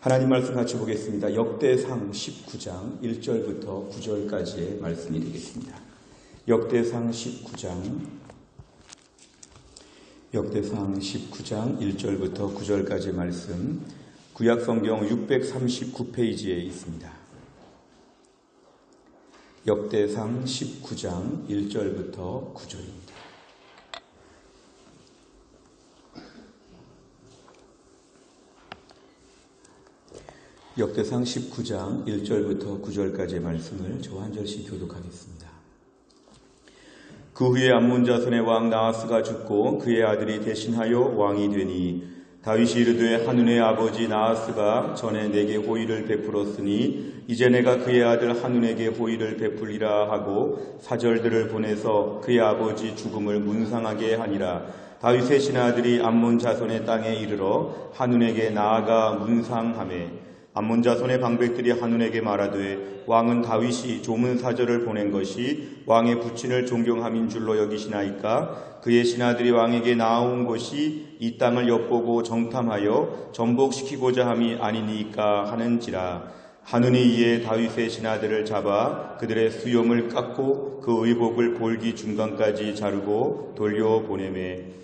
하나님 말씀 같이 보겠습니다. 역대상 19장 1절부터 9절까지의 말씀이 되겠습니다. 역대상 19장 1절부터 9절까지의 말씀, 구약성경 639페이지에 있습니다. 역대상 19장 1절부터 9절입니다. 역대상 19장 1절부터 9절까지의 말씀을 저 한 절씩 교독하겠습니다. 그 후에 암몬 자손의 왕 나하스가 죽고 그의 아들이 대신하여 왕이 되니 다윗이 이르되 한눈의 아버지 나하스가 전에 내게 호의를 베풀었으니 이제 내가 그의 아들 한눈에게 호의를 베풀리라 하고 사절들을 보내서 그의 아버지 죽음을 문상하게 하니라. 다윗의 신하들이 암몬 자손의 땅에 이르러 한눈에게 나아가 문상하매 암몬 자손의 방백들이 한눈에게 말하되 왕은 다윗이 조문 사절을 보낸 것이 왕의 부친을 존경함인 줄로 여기시나이까? 그의 신하들이 왕에게 나아온 것이 이 땅을 엿보고 정탐하여 전복시키고자 함이 아니니까 하는지라. 한눈이 이에 다윗의 신하들을 잡아 그들의 수염을 깎고 그 의복을 볼기 중간까지 자르고 돌려보내매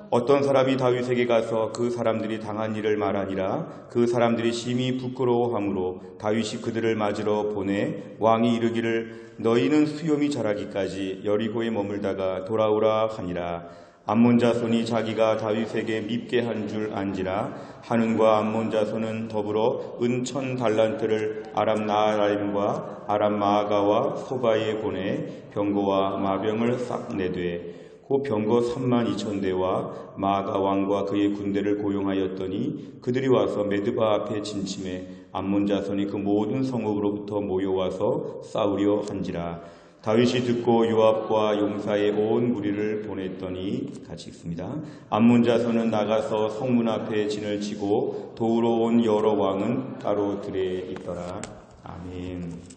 어떤 사람이 다윗에게 가서 그 사람들이 당한 일을 말하니라. 그 사람들이 심히 부끄러워하므로 다윗이 그들을 맞으러 보내 왕이 이르기를 너희는 수염이 자라기까지 여리고에 머물다가 돌아오라 하니라. 암몬 자손이 자기가 다윗에게 밉게 한 줄 안지라. 한눈과 암몬 자손은 더불어 은 1000달란트를 아람 나하라임과 아람 마아가와 소바에 보내 병거와 마병을 싹 내되 고 병거 32,000대와 마아가 왕과 그의 군대를 고용하였더니 그들이 와서 메드바 앞에 진침해 암몬 자손이 그 모든 성읍으로부터 모여와서 싸우려 한지라. 다윗이 듣고 요압과 용사의 온 무리를 보냈더니 같이 읽습니다. 암몬 자손은 나가서 성문 앞에 진을 치고 도우러 온 여러 왕은 따로 들에 있더라. 아멘.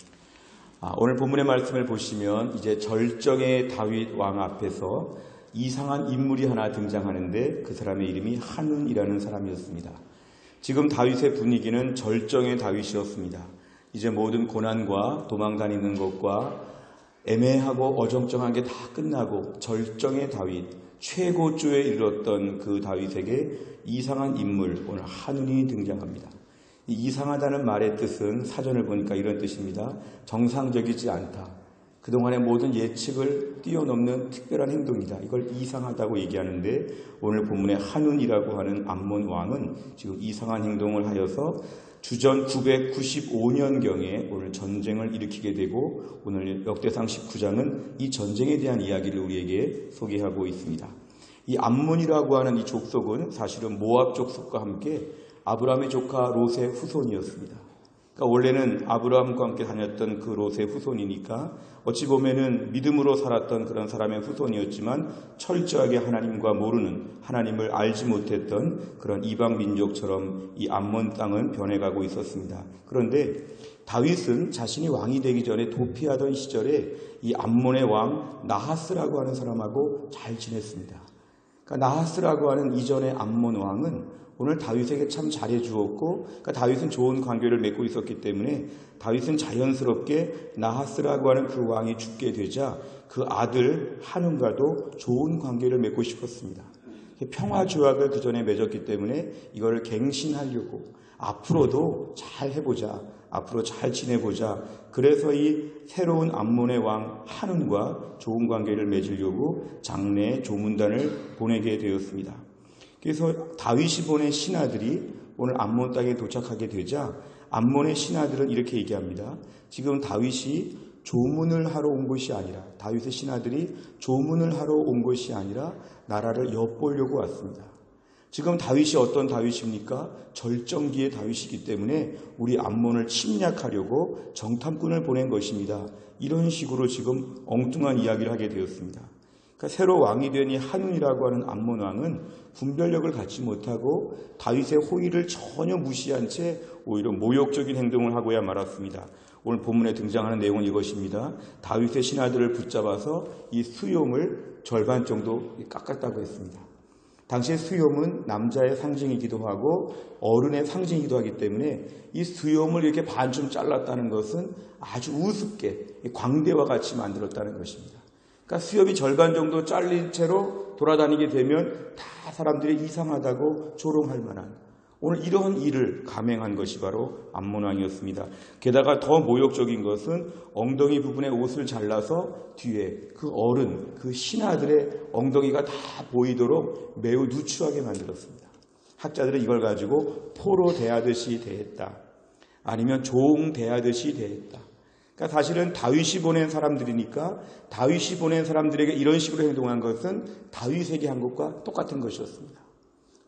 오늘 본문의 말씀을 보시면 이제 절정의 다윗 왕 앞에서 이상한 인물이 하나 등장하는데 그 사람의 이름이 한눈이라는 사람이었습니다. 지금 다윗의 분위기는 절정의 다윗이었습니다. 이제 모든 고난과 도망다니는 것과 애매하고 어정쩡한 게 다 끝나고 절정의 다윗, 최고조에 이르렀던 그 다윗에게 이상한 인물, 오늘 한눈이 등장합니다. 이 이상하다는 말의 뜻은 사전을 보니까 이런 뜻입니다. 정상적이지 않다. 그동안의 모든 예측을 뛰어넘는 특별한 행동이다. 이걸 이상하다고 얘기하는데 오늘 본문의 한눈이라고 하는 암몬 왕은 지금 이상한 행동을 하여서 주전 995년경에 오늘 전쟁을 일으키게 되고 오늘 역대상 19장은 이 전쟁에 대한 이야기를 우리에게 소개하고 있습니다. 이 암몬이라고 하는 이 족속은 사실은 모압 족속과 함께 아브라함의 조카 롯의 후손이었습니다. 그러니까 원래는 아브라함과 함께 다녔던 그 롯의 후손이니까 어찌 보면은 믿음으로 살았던 그런 사람의 후손이었지만 철저하게 하나님과 모르는, 하나님을 알지 못했던 그런 이방 민족처럼 이 암몬 땅은 변해가고 있었습니다. 그런데 다윗은 자신이 왕이 되기 전에 도피하던 시절에 이 암몬의 왕 나하스라고 하는 사람하고 잘 지냈습니다. 그러니까 나하스라고 하는 이전의 암몬 왕은 오늘 다윗에게 참 잘해주었고, 그러니까 다윗은 좋은 관계를 맺고 있었기 때문에 다윗은 자연스럽게 나하스라고 하는 그 왕이 죽게 되자 그 아들 한눈과도 좋은 관계를 맺고 싶었습니다. 평화조약을 그 전에 맺었기 때문에 이거를 갱신하려고 앞으로도 잘 해보자, 앞으로 잘 지내보자. 그래서 이 새로운 암몬의 왕 한눈과 좋은 관계를 맺으려고 장래 조문단을 보내게 되었습니다. 그래서 다윗이 보낸 신하들이 오늘 암몬 땅에 도착하게 되자 암몬의 신하들은 이렇게 얘기합니다. 지금 다윗이 조문을 하러 온 것이 아니라, 다윗의 신하들이 조문을 하러 온 것이 아니라 나라를 엿보려고 왔습니다. 지금 다윗이 어떤 다윗입니까? 절정기의 다윗이기 때문에 우리 암몬을 침략하려고 정탐꾼을 보낸 것입니다. 이런 식으로 지금 엉뚱한 이야기를 하게 되었습니다. 그러니까 새로 왕이 된 이 한눈이라고 하는 암몬 왕은 분별력을 갖지 못하고 다윗의 호의를 전혀 무시한 채 오히려 모욕적인 행동을 하고야 말았습니다. 오늘 본문에 등장하는 내용은 이것입니다. 다윗의 신하들을 붙잡아서 이 수염을 절반 정도 깎았다고 했습니다. 당시에 수염은 남자의 상징이기도 하고 어른의 상징이기도 하기 때문에 이 수염을 이렇게 반쯤 잘랐다는 것은 아주 우습게 광대와 같이 만들었다는 것입니다. 그러니까 수염이 절반 정도 잘린 채로 돌아다니게 되면 다 사람들이 이상하다고 조롱할 만한 오늘 이러한 일을 감행한 것이 바로 암몬왕이었습니다. 게다가 더 모욕적인 것은 엉덩이 부분에 옷을 잘라서 뒤에 그 어른, 그 신하들의 엉덩이가 다 보이도록 매우 누추하게 만들었습니다. 학자들은 이걸 가지고 포로 대하듯이 대했다. 아니면 종 대하듯이 대했다. 그러니까 사실은 다윗이 보낸 사람들이니까 다윗이 보낸 사람들에게 이런 식으로 행동한 것은 다윗에게 한 것과 똑같은 것이었습니다.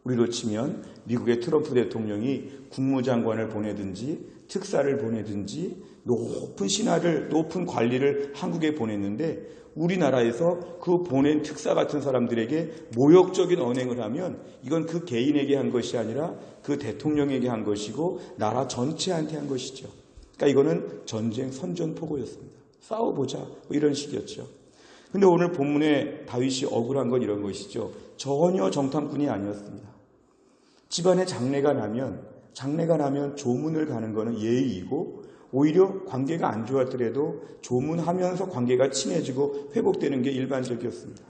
우리로 치면 미국의 트럼프 대통령이 국무장관을 보내든지 특사를 보내든지 높은 신하를, 높은 관리를 한국에 보냈는데 우리나라에서 그 보낸 특사 같은 사람들에게 모욕적인 언행을 하면 이건 그 개인에게 한 것이 아니라 그 대통령에게 한 것이고 나라 전체한테 한 것이죠. 그러니까 이거는 전쟁 선전포고였습니다. 싸워보자 뭐 이런 식이었죠. 근데 오늘 본문에 다윗이 억울한 건 이런 것이죠. 전혀 정탐꾼이 아니었습니다. 집안에 장례가 나면 조문을 가는 것은 예의이고 오히려 관계가 안 좋았더라도 조문하면서 관계가 친해지고 회복되는 게 일반적이었습니다.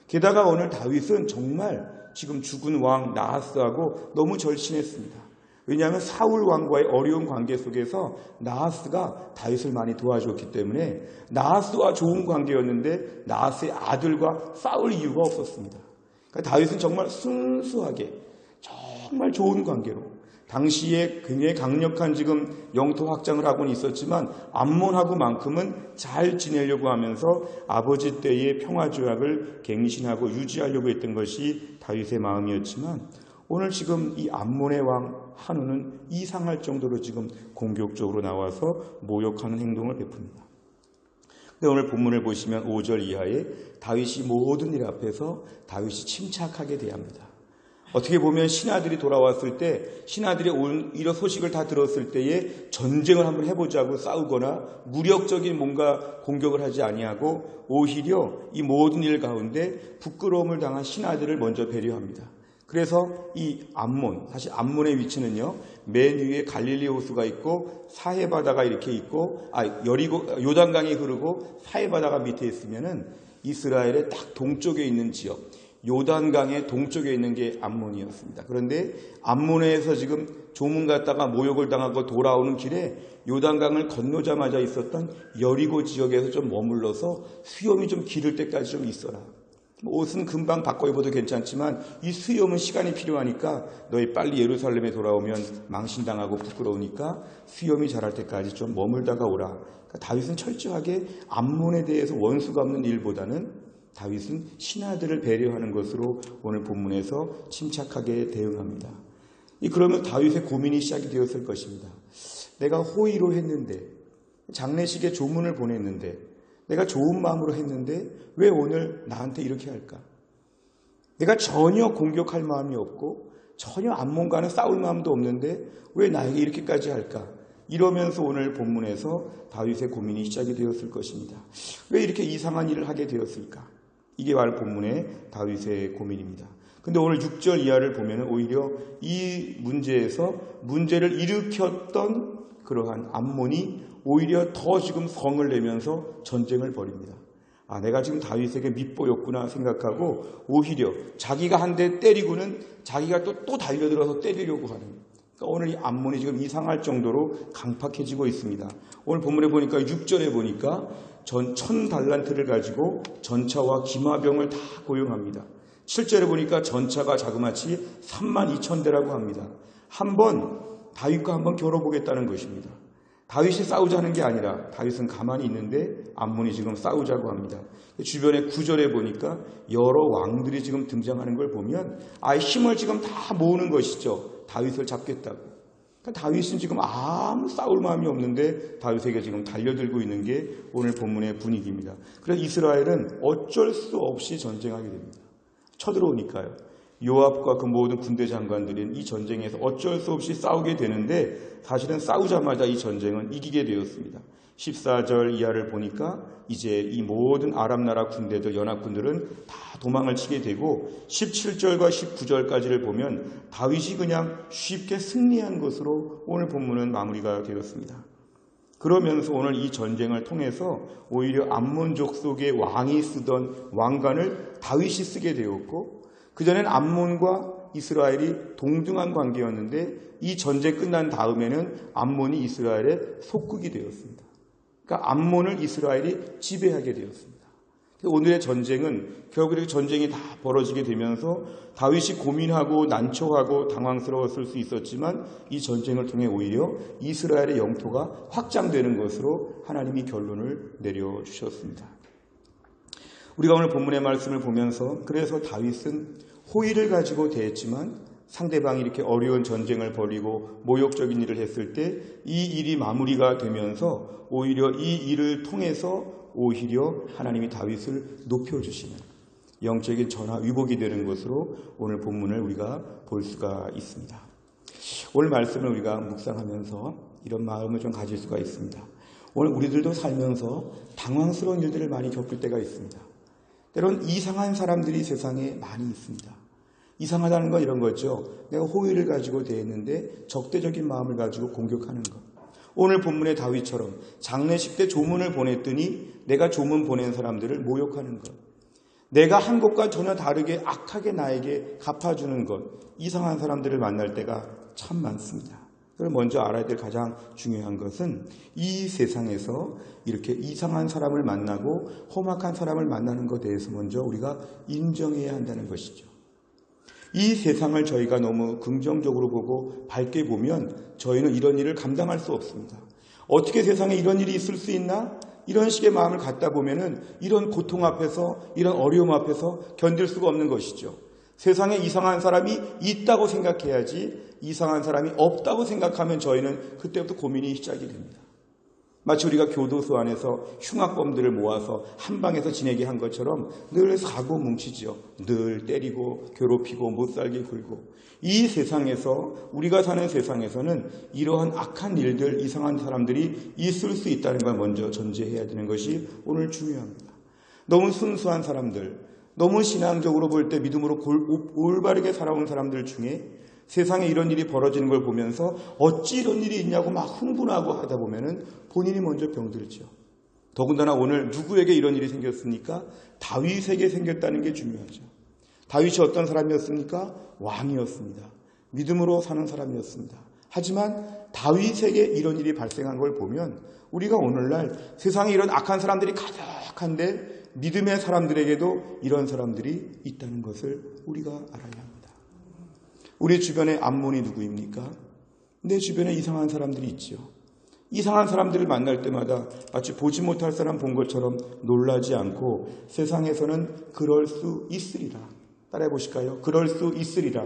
게다가 오늘 다윗은 정말 지금 죽은 왕 나하스하고 너무 절친했습니다. 왜냐하면 사울 왕과의 어려운 관계 속에서 나하스가 다윗을 많이 도와줬기 때문에 나하스와 좋은 관계였는데 나하스의 아들과 싸울 이유가 없었습니다. 그러니까 다윗은 정말 순수하게 정말 좋은 관계로 당시에 굉장히 강력한 지금 영토 확장을 하고는 있었지만 암몬하고만큼은 잘 지내려고 하면서 아버지 때의 평화조약을 갱신하고 유지하려고 했던 것이 다윗의 마음이었지만 오늘 지금 이 암몬의 왕 한우는 이상할 정도로 지금 공격적으로 나와서 모욕하는 행동을 베풉니다. 근데 오늘 본문을 보시면 5절 이하에 다윗이 모든 일 앞에서 다윗이 침착하게 대합니다. 어떻게 보면 신하들이 돌아왔을 때 신하들이 이런 소식을 다 들었을 때에 전쟁을 한번 해보자고 싸우거나 무력적인 뭔가 공격을 하지 아니하고 오히려 이 모든 일 가운데 부끄러움을 당한 신하들을 먼저 배려합니다. 그래서 이 암몬, 사실 암몬의 위치는요, 맨 위에 갈릴리 호수가 있고 사해 바다가 이렇게 있고 요단강이 흐르고 사해 바다가 밑에 있으면은 이스라엘의 딱 동쪽에 있는 지역, 요단강의 동쪽에 있는 게 암몬이었습니다. 그런데 암몬에서 지금 조문 갔다가 모욕을 당하고 돌아오는 길에 요단강을 건너자마자 있었던 여리고 지역에서 좀 머물러서 수염이 좀 기를 때까지 좀 있어라. 옷은 금방 바꿔 입어도 괜찮지만 이 수염은 시간이 필요하니까 너희 빨리 예루살렘에 돌아오면 망신당하고 부끄러우니까 수염이 자랄 때까지 좀 머물다가 오라. 그러니까 다윗은 철저하게 암몬에 대해서 원수가 없는 일보다는 다윗은 신하들을 배려하는 것으로 오늘 본문에서 침착하게 대응합니다. 그러면 다윗의 고민이 시작이 되었을 것입니다. 내가 호의로 했는데 장례식에 조문을 보냈는데 내가 좋은 마음으로 했는데 왜 오늘 나한테 이렇게 할까? 내가 전혀 공격할 마음이 없고 전혀 암몬과는 싸울 마음도 없는데 왜 나에게 이렇게까지 할까? 이러면서 오늘 본문에서 다윗의 고민이 시작이 되었을 것입니다. 왜 이렇게 이상한 일을 하게 되었을까? 이게 바로 본문의 다윗의 고민입니다. 근데 오늘 6절 이하를 보면 오히려 이 문제에서 문제를 일으켰던 그러한 암몬이 오히려 더 지금 성을 내면서 전쟁을 벌입니다. 내가 지금 다윗에게 밉보였구나 생각하고 오히려 자기가 한 대 때리고는 자기가 또 달려들어서 때리려고 하는. 그러니까 오늘 이 암몬이 지금 이상할 정도로 강팍해지고 있습니다. 오늘 본문에 보니까 6절에 보니까 1000달란트를 가지고 전차와 기마병을 다 고용합니다. 7절에 보니까 전차가 자그마치 32,000대라고 합니다. 다윗과 한번 겨뤄보겠다는 것입니다. 다윗이 싸우자는 게 아니라 다윗은 가만히 있는데 암몬이 지금 싸우자고 합니다. 주변에 9절에 보니까 여러 왕들이 지금 등장하는 걸 보면 힘을 지금 다 모으는 것이죠. 다윗을 잡겠다고. 다윗은 지금 아무 싸울 마음이 없는데 다윗에게 지금 달려들고 있는 게 오늘 본문의 분위기입니다. 그래서 이스라엘은 어쩔 수 없이 전쟁하게 됩니다. 쳐들어오니까요. 요압과 그 모든 군대 장관들은 이 전쟁에서 어쩔 수 없이 싸우게 되는데 사실은 싸우자마자 이 전쟁은 이기게 되었습니다. 14절 이하를 보니까 이제 이 모든 아람 나라 군대들, 연합군들은 다 도망을 치게 되고 17절과 19절까지를 보면 다윗이 그냥 쉽게 승리한 것으로 오늘 본문은 마무리가 되었습니다. 그러면서 오늘 이 전쟁을 통해서 오히려 암몬족 속의 왕이 쓰던 왕관을 다윗이 쓰게 되었고, 그전엔 암몬과 이스라엘이 동등한 관계였는데 이 전쟁 끝난 다음에는 암몬이 이스라엘의 속국이 되었습니다. 그러니까 암몬을 이스라엘이 지배하게 되었습니다. 오늘의 전쟁은 결국 이렇게 전쟁이 다 벌어지게 되면서 다윗이 고민하고 난처하고 당황스러웠을 수 있었지만 이 전쟁을 통해 오히려 이스라엘의 영토가 확장되는 것으로 하나님이 결론을 내려주셨습니다. 우리가 오늘 본문의 말씀을 보면서 그래서 다윗은 호의를 가지고 대했지만 상대방이 이렇게 어려운 전쟁을 벌이고 모욕적인 일을 했을 때 이 일이 마무리가 되면서 오히려 이 일을 통해서 오히려 하나님이 다윗을 높여주시는 영적인 전화위복이 되는 것으로 오늘 본문을 우리가 볼 수가 있습니다. 오늘 말씀을 우리가 묵상하면서 이런 마음을 좀 가질 수가 있습니다. 오늘 우리들도 살면서 당황스러운 일들을 많이 겪을 때가 있습니다. 때론 이상한 사람들이 세상에 많이 있습니다. 이상하다는 건 이런 거죠. 내가 호의를 가지고 대했는데 적대적인 마음을 가지고 공격하는 것. 오늘 본문의 다윗처럼 장례식 때 조문을 보냈더니 내가 조문 보낸 사람들을 모욕하는 것. 내가 한 것과 전혀 다르게 악하게 나에게 갚아주는 것. 이상한 사람들을 만날 때가 참 많습니다. 그럼 먼저 알아야 될 가장 중요한 것은 이 세상에서 이렇게 이상한 사람을 만나고 험악한 사람을 만나는 것에 대해서 먼저 우리가 인정해야 한다는 것이죠. 이 세상을 저희가 너무 긍정적으로 보고 밝게 보면 저희는 이런 일을 감당할 수 없습니다. 어떻게 세상에 이런 일이 있을 수 있나? 이런 식의 마음을 갖다 보면은 이런 고통 앞에서, 이런 어려움 앞에서 견딜 수가 없는 것이죠. 세상에 이상한 사람이 있다고 생각해야지 이상한 사람이 없다고 생각하면 저희는 그때부터 고민이 시작이 됩니다. 마치 우리가 교도소 안에서 흉악범들을 모아서 한 방에서 지내게 한 것처럼 늘 사고 뭉치죠. 늘 때리고 괴롭히고 못살게 굴고. 이 세상에서, 우리가 사는 세상에서는 이러한 악한 일들, 이상한 사람들이 있을 수 있다는 걸 먼저 전제해야 되는 것이 오늘 중요합니다. 너무 순수한 사람들, 너무 신앙적으로 볼 때 믿음으로 올바르게 살아온 사람들 중에 세상에 이런 일이 벌어지는 걸 보면서 어찌 이런 일이 있냐고 막 흥분하고 하다 보면은 본인이 먼저 병들죠. 더군다나 오늘 누구에게 이런 일이 생겼습니까? 다윗에게 생겼다는 게 중요하죠. 다윗이 어떤 사람이었습니까? 왕이었습니다. 믿음으로 사는 사람이었습니다. 하지만 다윗에게 이런 일이 발생한 걸 보면 우리가 오늘날 세상에 이런 악한 사람들이 가득한데 믿음의 사람들에게도 이런 사람들이 있다는 것을 우리가 알아야 합니다. 우리 주변에 암몬이 누구입니까? 내 주변에 이상한 사람들이 있죠. 이상한 사람들을 만날 때마다 마치 보지 못할 사람 본 것처럼 놀라지 않고 세상에서는 그럴 수 있으리라. 따라해 보실까요? 그럴 수 있으리라.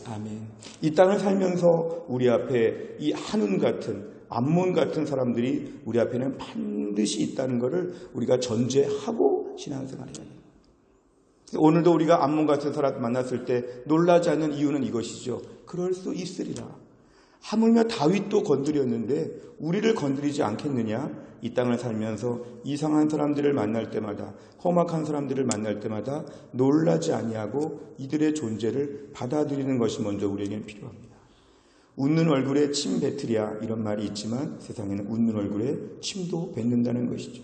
아멘. 이 땅을 살면서 우리 앞에 이 한운 같은 암몬 같은 사람들이 우리 앞에는 반드시 있다는 것을 우리가 전제하고 신앙생활을 해야 됩니다. 오늘도 우리가 암몬 같은 사람 만났을 때 놀라지 않는 이유는 이것이죠. 그럴 수 있으리라. 하물며 다윗도 건드렸는데 우리를 건드리지 않겠느냐? 이 땅을 살면서 이상한 사람들을 만날 때마다, 험악한 사람들을 만날 때마다 놀라지 아니하고 이들의 존재를 받아들이는 것이 먼저 우리에게는 필요합니다. 웃는 얼굴에 침 뱉으랴 이런 말이 있지만 세상에는 웃는 얼굴에 침도 뱉는다는 것이죠.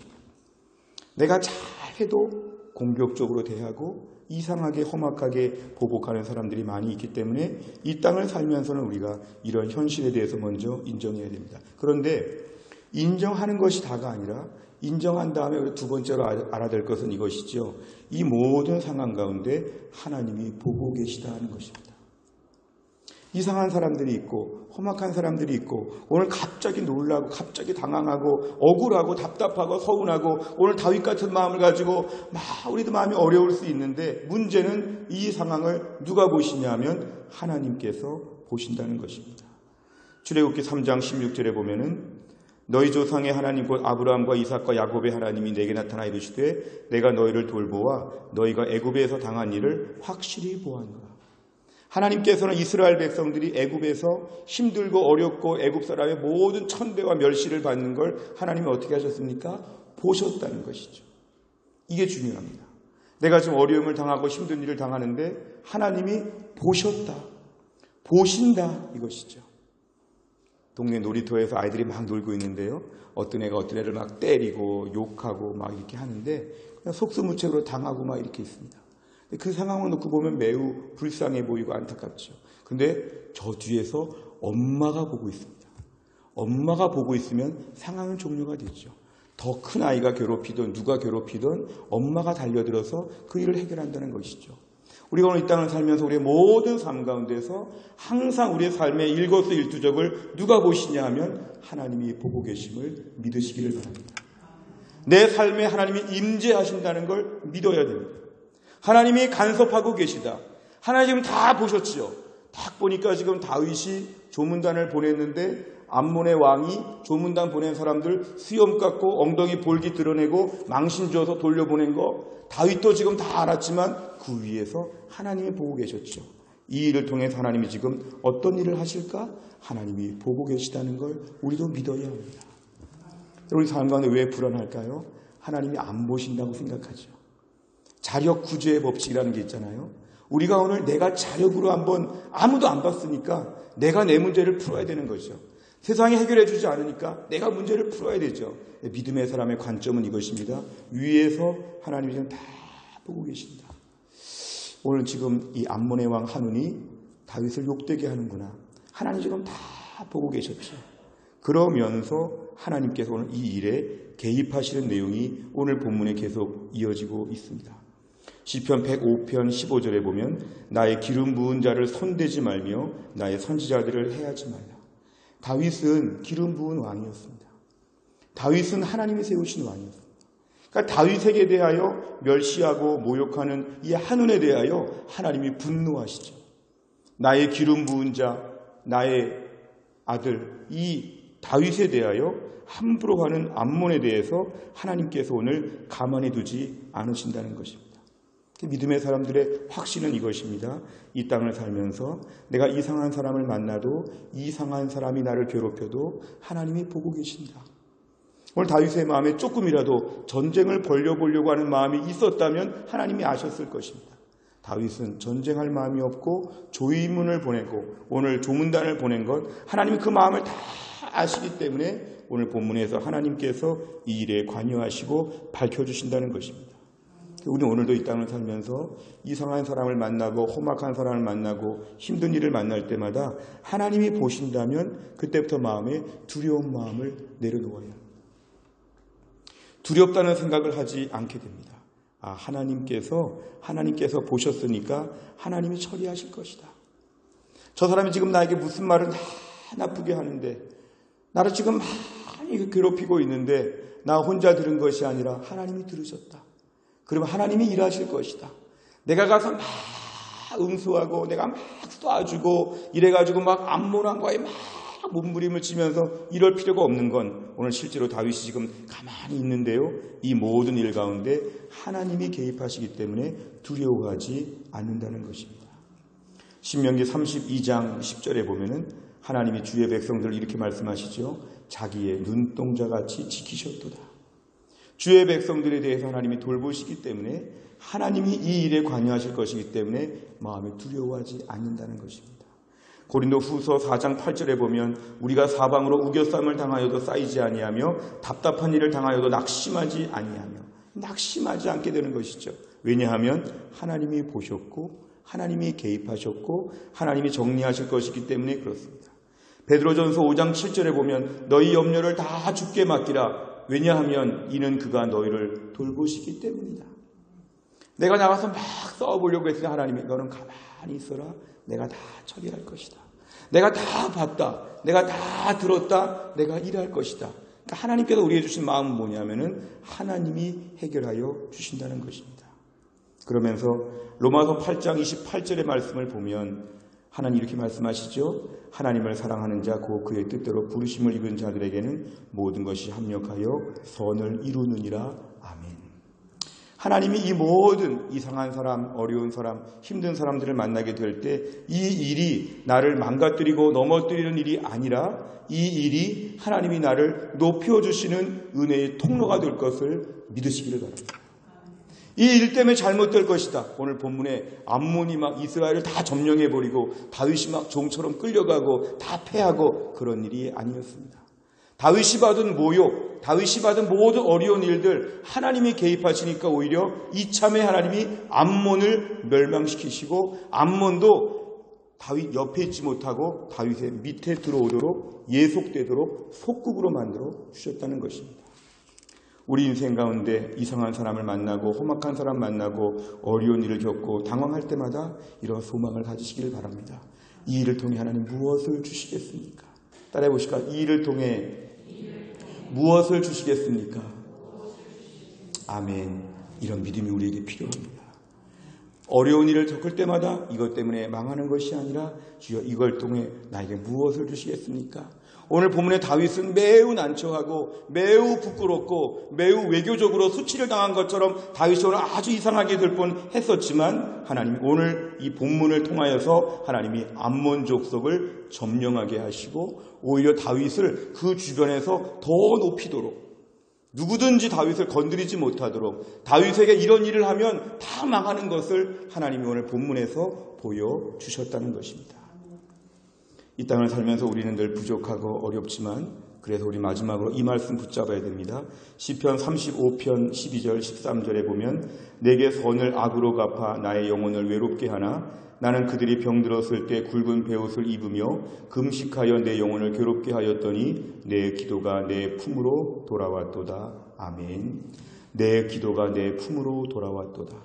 내가 잘해도 공격적으로 대하고 이상하게 험악하게 보복하는 사람들이 많이 있기 때문에 이 땅을 살면서는 우리가 이런 현실에 대해서 먼저 인정해야 됩니다. 그런데 인정하는 것이 다가 아니라 인정한 다음에 우리 두 번째로 알아야 될 것은 이것이죠. 이 모든 상황 가운데 하나님이 보고 계시다 하는 것입니다. 이상한 사람들이 있고 험악한 사람들이 있고 오늘 갑자기 놀라고 갑자기 당황하고 억울하고 답답하고 서운하고 오늘 다윗 같은 마음을 가지고 막 우리도 마음이 어려울 수 있는데 문제는 이 상황을 누가 보시냐면 하나님께서 보신다는 것입니다. 출애굽기 3장 16절에 보면은 너희 조상의 하나님 곧 아브라함과 이삭과 야곱의 하나님이 내게 나타나 이르시되 내가 너희를 돌보아 너희가 애굽에서 당한 일을 확실히 보았노라. 하나님께서는 이스라엘 백성들이 애굽에서 힘들고 어렵고 애굽 사람의 모든 천대와 멸시를 받는 걸 하나님이 어떻게 하셨습니까? 보셨다는 것이죠. 이게 중요합니다. 내가 지금 어려움을 당하고 힘든 일을 당하는데 하나님이 보셨다, 보신다 이것이죠. 동네 놀이터에서 아이들이 막 놀고 있는데요. 어떤 애가 어떤 애를 막 때리고 욕하고 막 이렇게 하는데 그냥 속수무책으로 당하고 막 이렇게 있습니다. 그 상황을 놓고 보면 매우 불쌍해 보이고 안타깝죠. 근데 저 뒤에서 엄마가 보고 있습니다. 엄마가 보고 있으면 상황은 종료가 되죠. 더 큰 아이가 괴롭히든 누가 괴롭히든 엄마가 달려들어서 그 일을 해결한다는 것이죠. 우리가 오늘 이 땅을 살면서 우리의 모든 삶 가운데서 항상 우리의 삶의 일거수일투족을 누가 보시냐 하면 하나님이 보고 계심을 믿으시기를 바랍니다. 내 삶에 하나님이 임재하신다는 걸 믿어야 됩니다. 하나님이 간섭하고 계시다. 하나님 지금 다 보셨지요. 딱 보니까 지금 다윗이 조문단을 보냈는데 암몬의 왕이 조문단 보낸 사람들 수염 깎고 엉덩이 볼기 드러내고 망신 줘서 돌려보낸 거 다윗도 지금 다 알았지만 그 위에서 하나님이 보고 계셨죠. 이 일을 통해서 하나님이 지금 어떤 일을 하실까? 하나님이 보고 계시다는 걸 우리도 믿어야 합니다. 우리 삶 가운데 왜 불안할까요? 하나님이 안 보신다고 생각하죠. 자력 구조의 법칙이라는 게 있잖아요. 우리가 오늘 내가 자력으로 한번 아무도 안 봤으니까 내가 내 문제를 풀어야 되는 거죠. 세상이 해결해 주지 않으니까 내가 문제를 풀어야 되죠. 믿음의 사람의 관점은 이것입니다. 위에서 하나님이 지금 다 보고 계신다. 오늘 지금 이 암몬의 왕 한운이 다윗을 욕되게 하는구나. 하나님 지금 다 보고 계셨죠. 그러면서 하나님께서 오늘 이 일에 개입하시는 내용이 오늘 본문에 계속 이어지고 있습니다. 시편 105편 15절에 보면 나의 기름 부은 자를 손대지 말며 나의 선지자들을 해하지 말라. 다윗은 기름 부은 왕이었습니다. 다윗은 하나님이 세우신 왕이었습니다. 그러니까 다윗에게 대하여 멸시하고 모욕하는 이 한운에 대하여 하나님이 분노하시죠. 나의 기름 부은 자, 나의 아들, 이 다윗에 대하여 함부로 하는 암몬에 대해서 하나님께서 오늘 가만히 두지 않으신다는 것입니다. 믿음의 사람들의 확신은 이것입니다. 이 땅을 살면서 내가 이상한 사람을 만나도 이상한 사람이 나를 괴롭혀도 하나님이 보고 계신다. 오늘 다윗의 마음에 조금이라도 전쟁을 벌려보려고 하는 마음이 있었다면 하나님이 아셨을 것입니다. 다윗은 전쟁할 마음이 없고 조위문을 보내고 오늘 조문단을 보낸 것 하나님이 그 마음을 다 아시기 때문에 오늘 본문에서 하나님께서 이 일에 관여하시고 밝혀주신다는 것입니다. 우리는 오늘도 이 땅을 살면서 이상한 사람을 만나고 험악한 사람을 만나고 힘든 일을 만날 때마다 하나님이 보신다면 그때부터 마음에 두려운 마음을 내려놓아야 합니다. 두렵다는 생각을 하지 않게 됩니다. 하나님께서 보셨으니까 하나님이 처리하실 것이다. 저 사람이 지금 나에게 무슨 말을 나쁘게 하는데 나를 지금 많이 괴롭히고 있는데 나 혼자 들은 것이 아니라 하나님이 들으셨다. 그러면 하나님이 일하실 것이다. 내가 가서 막 응수하고 내가 막 쏴주고 이래가지고 막 암몬한 거에 막 몸부림을 치면서 이럴 필요가 없는 건 오늘 실제로 다윗이 지금 가만히 있는데요. 이 모든 일 가운데 하나님이 개입하시기 때문에 두려워하지 않는다는 것입니다. 신명기 32장 10절에 보면은 하나님이 주의 백성들을 이렇게 말씀하시죠. 자기의 눈동자같이 지키셨도다. 주의 백성들에 대해서 하나님이 돌보시기 때문에 하나님이 이 일에 관여하실 것이기 때문에 마음에 두려워하지 않는다는 것입니다. 고린도 후서 4장 8절에 보면 우리가 사방으로 우겨쌈을 당하여도 쌓이지 아니하며 답답한 일을 당하여도 낙심하지 않게 되는 것이죠. 왜냐하면 하나님이 보셨고 하나님이 개입하셨고 하나님이 정리하실 것이기 때문에 그렇습니다. 베드로전서 5장 7절에 보면 너희 염려를 다 주께 맡기라. 왜냐하면 이는 그가 너희를 돌보시기 때문이다. 내가 나가서 막 싸워보려고 했으니 하나님이 너는 가만히 있어라. 내가 다 처리할 것이다. 내가 다 봤다. 내가 다 들었다. 내가 일할 것이다. 그러니까 하나님께서 우리에게 주신 마음은 뭐냐면은 하나님이 해결하여 주신다는 것입니다. 그러면서 로마서 8장 28절의 말씀을 보면 하나님 이렇게 말씀하시죠. 하나님을 사랑하는 자 곧 그의 뜻대로 부르심을 입은 자들에게는 모든 것이 합력하여 선을 이루느니라. 아멘. 하나님이 이 모든 이상한 사람, 어려운 사람, 힘든 사람들을 만나게 될 때 이 일이 나를 망가뜨리고 넘어뜨리는 일이 아니라 이 일이 하나님이 나를 높여주시는 은혜의 통로가 될 것을 믿으시기를 바랍니다. 이 일 때문에 잘못될 것이다. 오늘 본문에 암몬이 막 이스라엘을 다 점령해버리고 다윗이 막 종처럼 끌려가고 다 패하고 그런 일이 아니었습니다. 다윗이 받은 모욕, 다윗이 받은 모든 어려운 일들 하나님이 개입하시니까 오히려 이참에 하나님이 암몬을 멸망시키시고 암몬도 다윗 옆에 있지 못하고 다윗의 밑에 들어오도록 예속되도록 속국으로 만들어 주셨다는 것입니다. 우리 인생 가운데 이상한 사람을 만나고 험악한 사람 만나고 어려운 일을 겪고 당황할 때마다 이런 소망을 가지시기를 바랍니다. 이 일을 통해 하나님 무엇을 주시겠습니까? 따라해 보실까요? 이 일을 통해 무엇을 주시겠습니까? 아멘. 이런 믿음이 우리에게 필요합니다. 어려운 일을 겪을 때마다 이것 때문에 망하는 것이 아니라 주여 이걸 통해 나에게 무엇을 주시겠습니까? 오늘 본문의 다윗은 매우 난처하고 매우 부끄럽고 매우 외교적으로 수치를 당한 것처럼 다윗이 오늘 아주 이상하게 될 뻔했었지만 하나님이 오늘 이 본문을 통하여서 하나님이 암몬 족속을 점령하게 하시고 오히려 다윗을 그 주변에서 더 높이도록 누구든지 다윗을 건드리지 못하도록 다윗에게 이런 일을 하면 다 망하는 것을 하나님이 오늘 본문에서 보여주셨다는 것입니다. 이 땅을 살면서 우리는 늘 부족하고 어렵지만 그래서 우리 마지막으로 이 말씀 붙잡아야 됩니다. 시편 35편 12절 13절에 보면 내게 선을 악으로 갚아 나의 영혼을 외롭게 하나 나는 그들이 병들었을 때 굵은 베옷을 입으며 금식하여 내 영혼을 괴롭게 하였더니 내 기도가 내 품으로 돌아왔도다. 아멘. 내 기도가 내 품으로 돌아왔도다.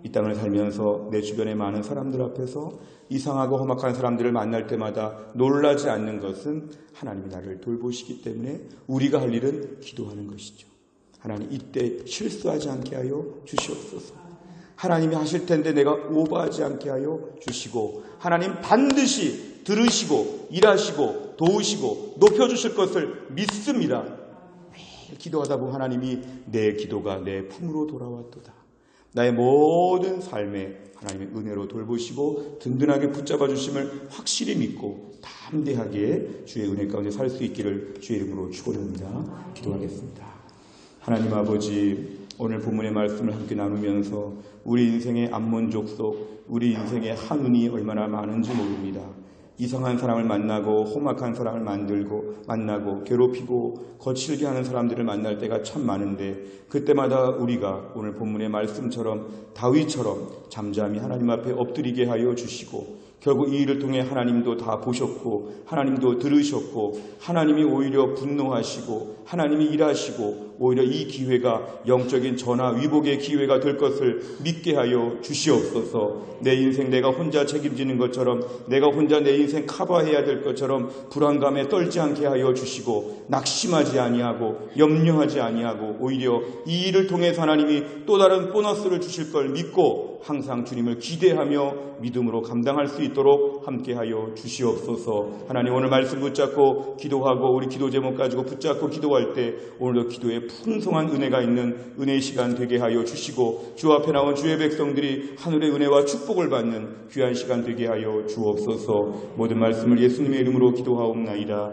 이 땅을 살면서 내 주변의 많은 사람들 앞에서 이상하고 험악한 사람들을 만날 때마다 놀라지 않는 것은 하나님이 나를 돌보시기 때문에 우리가 할 일은 기도하는 것이죠. 하나님 이때 실수하지 않게 하여 주시옵소서. 하나님이 하실 텐데 내가 오버하지 않게 하여 주시고 하나님 반드시 들으시고 일하시고 도우시고 높여주실 것을 믿습니다. 매일 기도하다 보면 하나님이 내 기도가 내 품으로 돌아왔도다. 나의 모든 삶에 하나님의 은혜로 돌보시고 든든하게 붙잡아 주심을 확실히 믿고 담대하게 주의 은혜 가운데 살 수 있기를 주의 이름으로 축원합니다. 기도하겠습니다. 하나님 아버지, 오늘 본문의 말씀을 함께 나누면서 우리 인생의 암몬 족속, 우리 인생의 한운이 얼마나 많은지 모릅니다. 이상한 사람을 만나고 험악한 사람을 만나고 괴롭히고 거칠게 하는 사람들을 만날 때가 참 많은데 그때마다 우리가 오늘 본문의 말씀처럼 다윗처럼 잠잠히 하나님 앞에 엎드리게 하여 주시고 결국 이 일을 통해 하나님도 다 보셨고 하나님도 들으셨고 하나님이 오히려 분노하시고 하나님이 일하시고 오히려 이 기회가 영적인 전화 위복의 기회가 될 것을 믿게 하여 주시옵소서. 내 인생 내가 혼자 책임지는 것처럼 내가 혼자 내 인생 커버해야 될 것처럼 불안감에 떨지 않게 하여 주시고 낙심하지 아니하고 염려하지 아니하고 오히려 이 일을 통해서 하나님이 또 다른 보너스를 주실 걸 믿고 항상 주님을 기대하며 믿음으로 감당할 수 있도록 함께하여 주시옵소서. 하나님 오늘 말씀 붙잡고 기도하고 우리 기도 제목 가지고 붙잡고 기도할 때 오늘도 기도에 풍성한 은혜가 있는 은혜의 시간 되게 하여 주시고 주 앞에 나온 주의 백성들이 하늘의 은혜와 축복을 받는 귀한 시간 되게 하여 주옵소서. 모든 말씀을 예수님의 이름으로 기도하옵나이다.